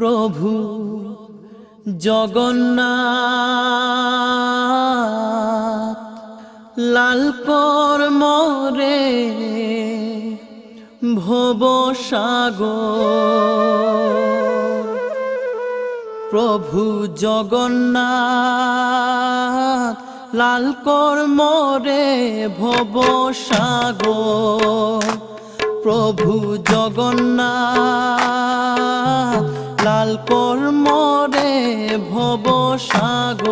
প্রভু জগন্নাথ লাল কর মোরে ভবসাগর। প্রভু জগন্নাথ লাল কর মোরে ভবসাগর। প্রভু জগন্নাথ লাল কর মোরে ভবসাগর।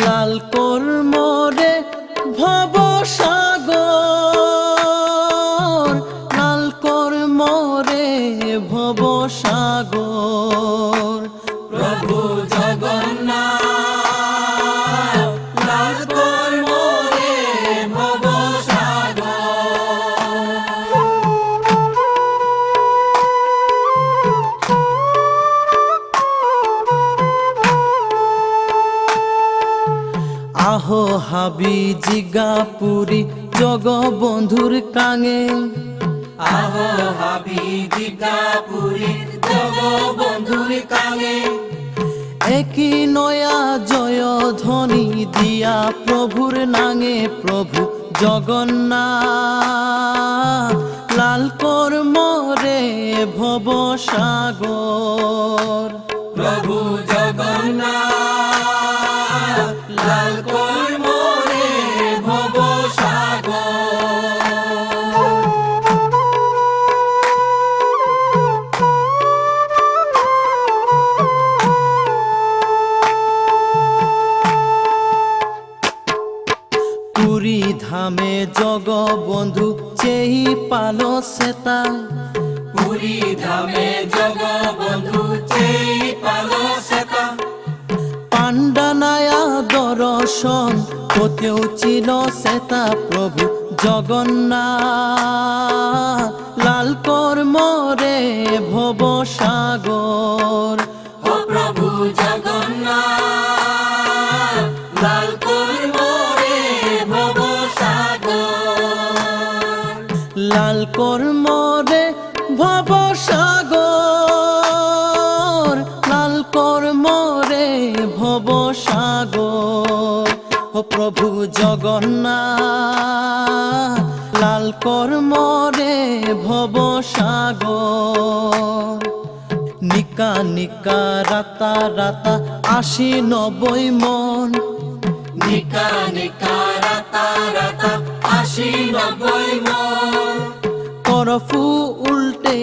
লাল কর মোরে ভবসাগর। লাল কর মোরে ভবসাগর। প্রভু জগন্নাথ লাল কর মোরে ভবসাগর। আহো হাবি জিগাপুরি জগবন্ধুর কাঙে। আহো হাবি জিগাপুরি জগবন্ধুর কাঙে। একই নয়া জয় ধ্বনি দিয়া প্রভুর নাঙে। প্রভু জগন্নাথ লাল কর মোরে ভবসাগর। প্রভু জগন্নাথ লাল কর মোরে ভবসাগর। পুরী ধামে জগবন্ধু চেই পালো সেতা। পুরী ধামে জগবন্ধু চেই পালো সেতা। পাণ্ডানায়া দর্শন কোতেও চিল সেতা। প্রভু জগন্নাথ লাল কর মোরে ভবসাগর। ও প্রভু জগন্নাথ লাল কর মোরে ভবসাগর। লাল কর মোরে ভবসাগর। লাল কর মোরে ভবসাগর। ও প্রভু জগন্নাথ লাল কর মোরে ভবসাগর। নিকা নিকা রাতা রাতা ৮০-৯০ মন। নিকা নিকা রাতা রাতা ৮০-৯০ মন। করফু উল্টে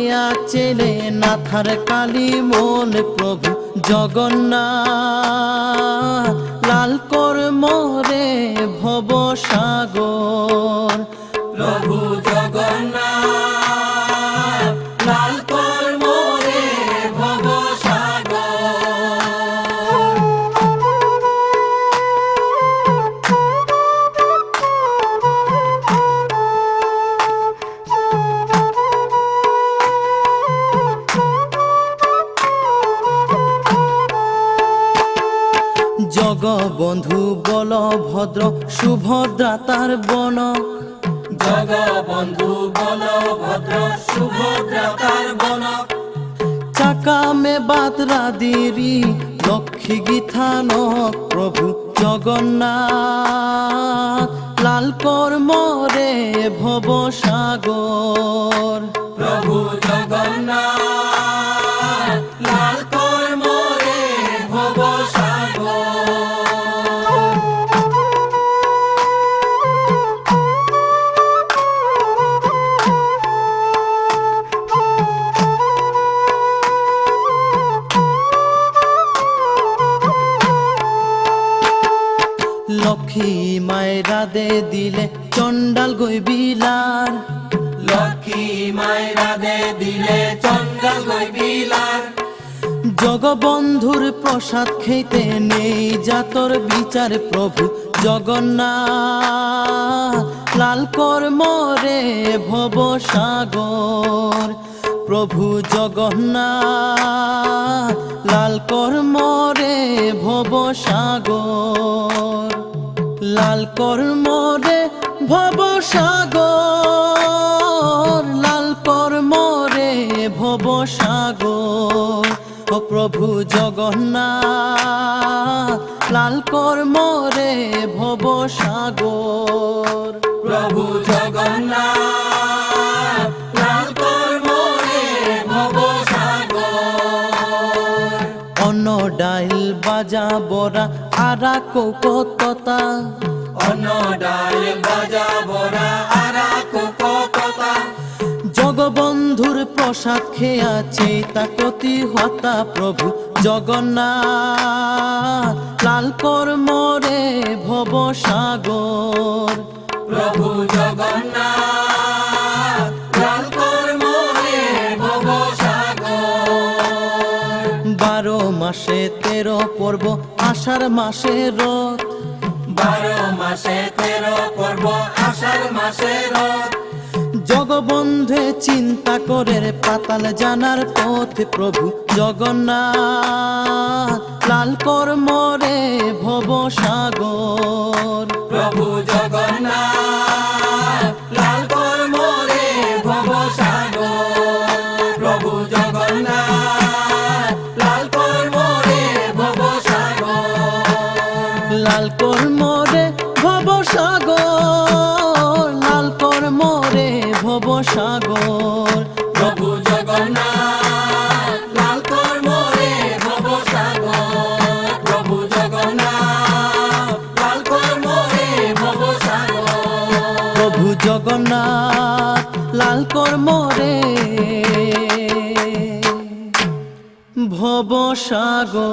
চেলে নাথার কালী মন। প্রভু জগন্নাথ লাল কর মোরে ভবসাগর। প্রভু জগন্নাথ লাল কর মোরে ভবসাগর। জগবন্ধু বলভদ্র সুভদ্রা তার বনক। জগবন্ধু বলভদ্র সুভদ্রা তার বনক। চাকা মে বাতরা দিরি লক্ষ্মী গীথানক। প্রভু জগন্নাথ লাল কর মোরে ভবসাগর। প্রভু জগন্নাথ লাল কর মোরে ভবসাগর। লক্ষ্মী মায়েরা দে দিলে চণ্ডাল গৈবিলার। লক্ষ্মী মায়েরা দে দিলে চণ্ডাল গৈবিলার। জগবন্ধুর প্রসাদ খেতে নেই জাতর বিচার। প্রভু জগন্নাথ লাল কর মোরে ভবসাগর। প্রভু জগন্নাথ লাল কর মোরে ভবসাগর। লাল কর মোরে ভবসাগর। লাল কর মোরে ভব সাগর। ও প্রভু জগন্নাথ লাল কর মোরে ভব সাগর। প্রভু জগন্নাথ লাল কর মোরে ভব সাগর। অন্ন ডাইল বাজা বরা আরা কৌকততা, অন্ন ডাল বাজা বরা আরা কুকতা। জগবন্ধুর প্রসাদ খেয়াছে তা কতি হতা। প্রভু জগন্নাথ লাল কর মোরে ভব সাগর। প্রভু জগন্নাথ লাল কর মোরে ভব সাগর। 12 মাসে 13 পর্ব আষাঢ় মাসে রথ, 12 মাসে 13 পর্ব আষাঢ় মাসে রথ। জগবন্ধে চিন্তা করে পাতাল জানার পথ। প্রভু জগন্নাথ লাল কর মোরে ভব সাগর। প্রভু জগন্নাথ লাল কর মোরে ভব সাগর। প্রভু জগন্নাথ লাল কর মোরে ভব সাগর। লাল কর মোরে ভব সাগর, লাল কর মোরে ভব সাগর। প্রভু জগন্নাথ লাল কর মোরে ভব সাগর। প্রভু জগন্নাথ লাল কর মোরে ভব সাগর। প্রভু জগন্নাথ লাল কর মোরে ভব সাগর।